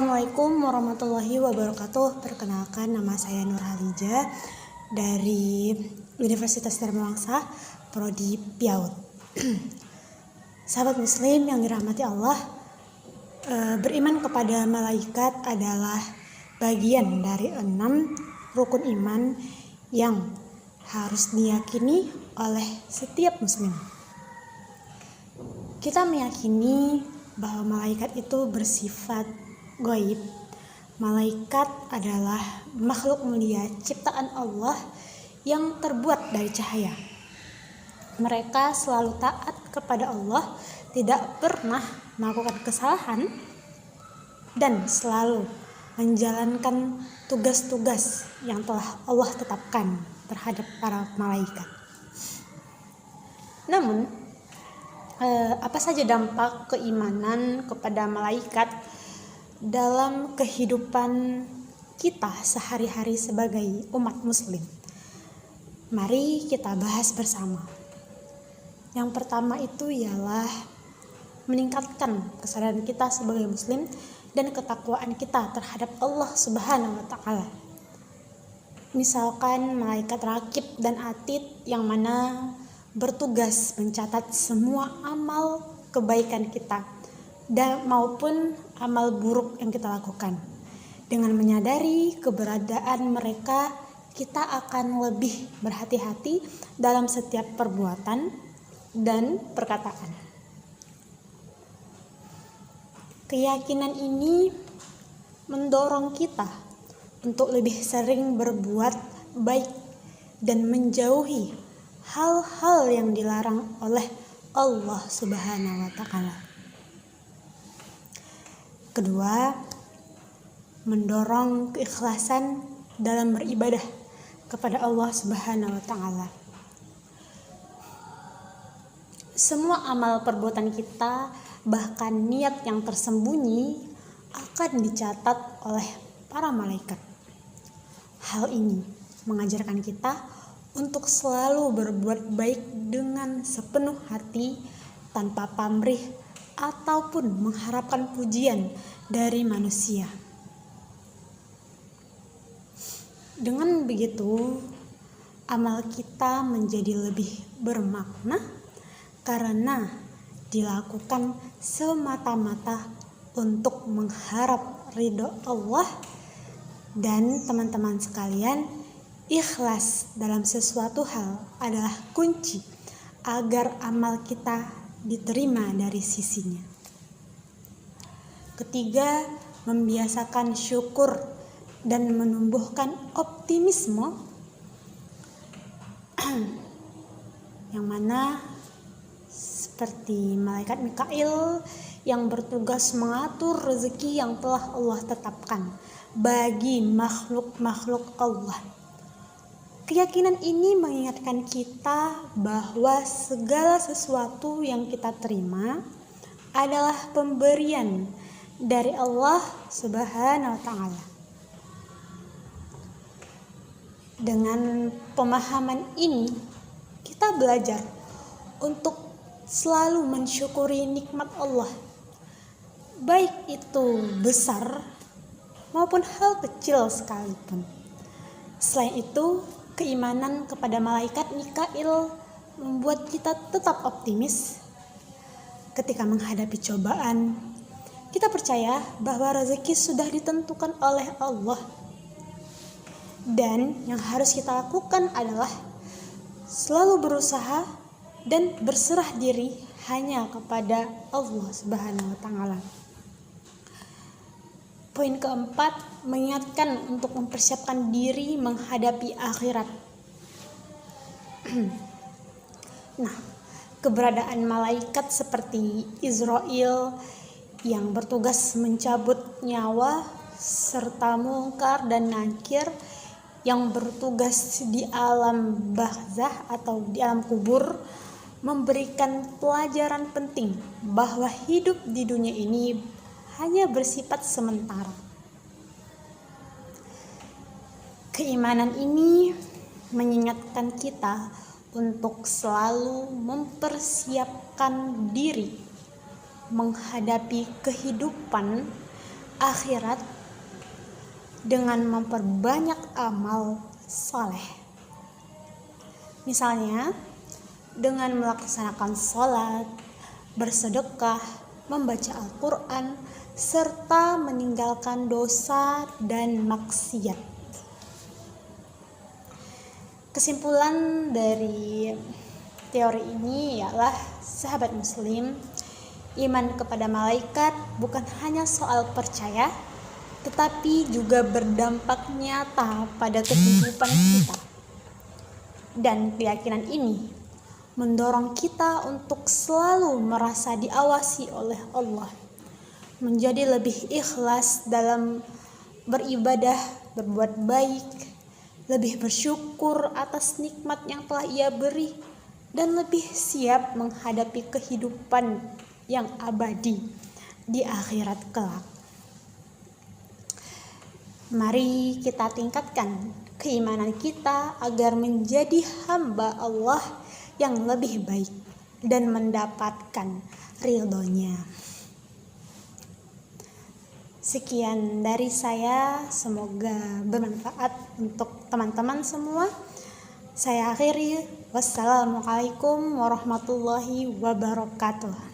Assalamualaikum warahmatullahi wabarakatuh. Perkenalkan, nama saya Nur Halija dari Universitas Dharma Wangsa, Prodi PIAUD. Sahabat muslim yang dirahmati Allah, beriman kepada malaikat adalah bagian dari 6 rukun iman yang harus diyakini oleh setiap muslim. Kita meyakini bahwa malaikat itu bersifat gaib. Malaikat adalah makhluk mulia ciptaan Allah yang terbuat dari cahaya. Mereka selalu taat kepada Allah, tidak pernah melakukan kesalahan, dan selalu menjalankan tugas-tugas yang telah Allah tetapkan terhadap para malaikat. Namun, apa saja dampak keimanan kepada malaikat dalam kehidupan kita sehari-hari sebagai umat muslim? Mari kita bahas bersama. Yang pertama itu ialah meningkatkan kesadaran kita sebagai muslim dan ketakwaan kita terhadap Allah Subhanahu wa taala. Misalkan malaikat rakib dan atid yang mana bertugas mencatat semua amal kebaikan kita dan maupun amal buruk yang kita lakukan. Dengan menyadari keberadaan mereka, kita akan lebih berhati-hati dalam setiap perbuatan dan perkataan. Keyakinan ini mendorong kita untuk lebih sering berbuat baik dan menjauhi hal-hal yang dilarang oleh Allah Subhanahu wa taala. Kedua, mendorong keikhlasan dalam beribadah kepada Allah Subhanahu wa taala. Semua amal perbuatan kita, bahkan niat yang tersembunyi, akan dicatat oleh para malaikat. Hal ini mengajarkan kita untuk selalu berbuat baik dengan sepenuh hati, tanpa pamrih ataupun mengharapkan pujian dari manusia. Dengan begitu, amal kita menjadi lebih bermakna karena dilakukan semata-mata untuk mengharap ridho Allah. Dan teman-teman sekalian, ikhlas dalam sesuatu hal adalah kunci agar amal kita diterima dari sisinya. Ketiga, membiasakan syukur dan menumbuhkan optimisme yang mana seperti malaikat Mikail yang bertugas mengatur rezeki yang telah Allah tetapkan bagi makhluk-makhluk Allah. Keyakinan ini mengingatkan kita bahwa segala sesuatu yang kita terima adalah pemberian dari Allah Subhanahu wa taala. Dengan pemahaman ini, kita belajar untuk selalu mensyukuri nikmat Allah, baik itu besar maupun hal kecil sekalipun. Selain itu, keimanan kepada malaikat Mikail membuat kita tetap optimis ketika menghadapi cobaan. Kita percaya bahwa rezeki sudah ditentukan oleh Allah, dan yang harus kita lakukan adalah selalu berusaha dan berserah diri hanya kepada Allah Subhanahu wa taala. Poin keempat, mengingatkan untuk mempersiapkan diri menghadapi akhirat. Nah, keberadaan malaikat seperti Israel yang bertugas mencabut nyawa serta Munkar dan Nakir yang bertugas di alam barzah atau di alam kubur memberikan pelajaran penting bahwa hidup di dunia ini hanya bersifat sementara. Keimanan ini mengingatkan kita untuk selalu mempersiapkan diri menghadapi kehidupan akhirat dengan memperbanyak amal soleh. Misalnya, dengan melaksanakan sholat, bersedekah, membaca Al-Quran, serta meninggalkan dosa dan maksiat. Kesimpulan dari teori ini ialah, sahabat muslim, iman kepada malaikat bukan hanya soal percaya, tetapi juga berdampak nyata pada kehidupan kita. Dan keyakinan ini mendorong kita untuk selalu merasa diawasi oleh Allah, menjadi lebih ikhlas dalam beribadah, berbuat baik, lebih bersyukur atas nikmat yang telah Ia beri, dan lebih siap menghadapi kehidupan yang abadi di akhirat kelak. Mari kita tingkatkan keimanan kita agar menjadi hamba Allah yang lebih baik dan mendapatkan ridhonya. Sekian dari saya, semoga bermanfaat untuk teman-teman semua. Saya akhiri, wassalamualaikum warahmatullahi wabarakatuh.